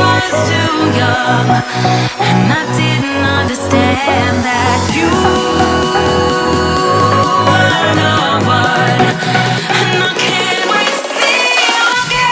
was too young, and I didn't understand that you were the one, and I can't wait to see you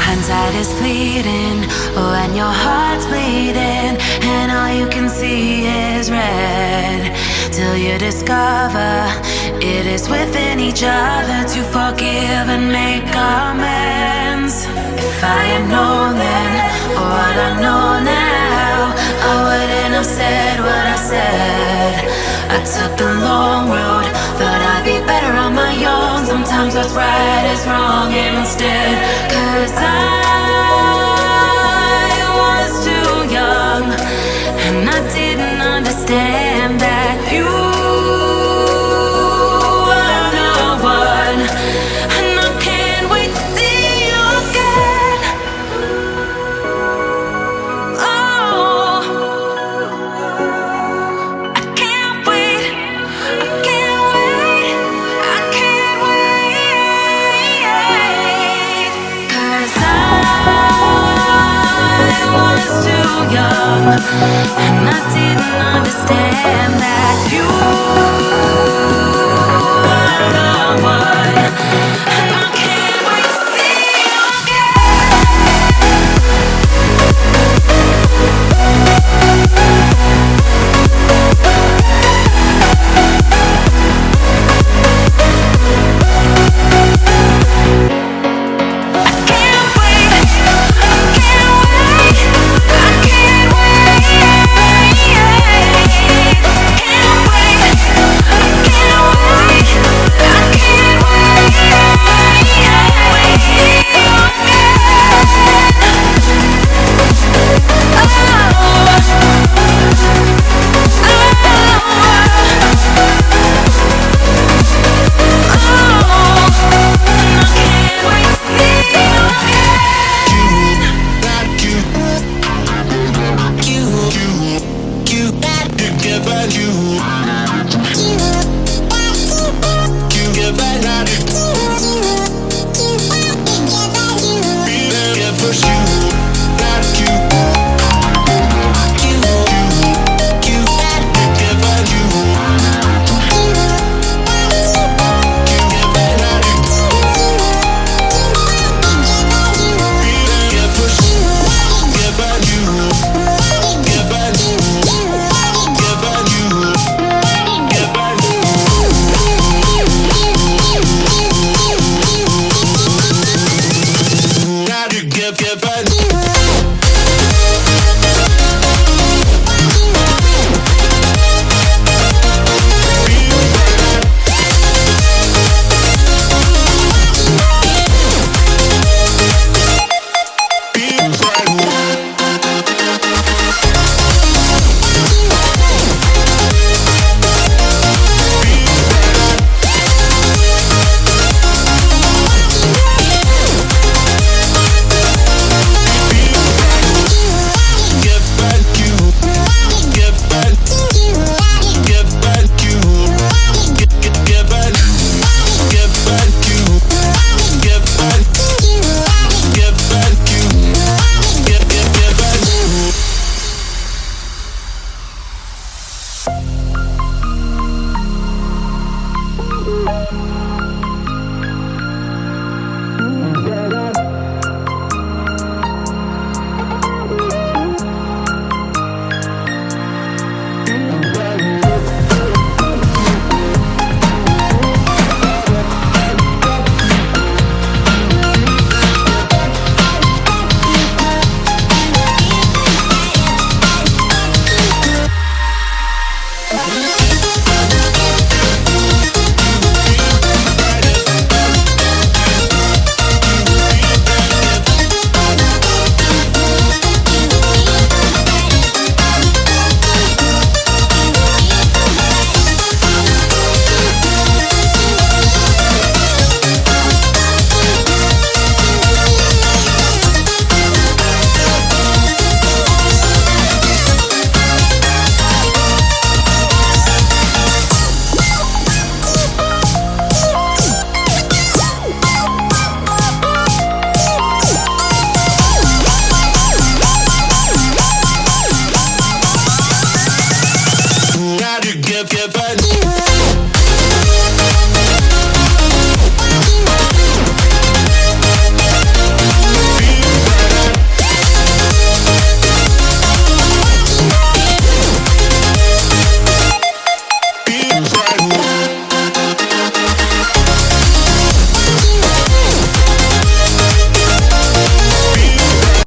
hindsight is fleeting when your heart's bleeding and all you can see is red, till you discover it is within each other to forgive and make amends. If I had known then what I know now, I wouldn't have said what I said. I took the long road, thought I'd be better on my own. Sometimes what's right is wrong instead, 'cause I was too young, and I didn't understand that you were the one, and I can't wait to see you again. Oh, I can't wait, I can't wait, I can't wait, 'cause I was too young, and I didn't understand that you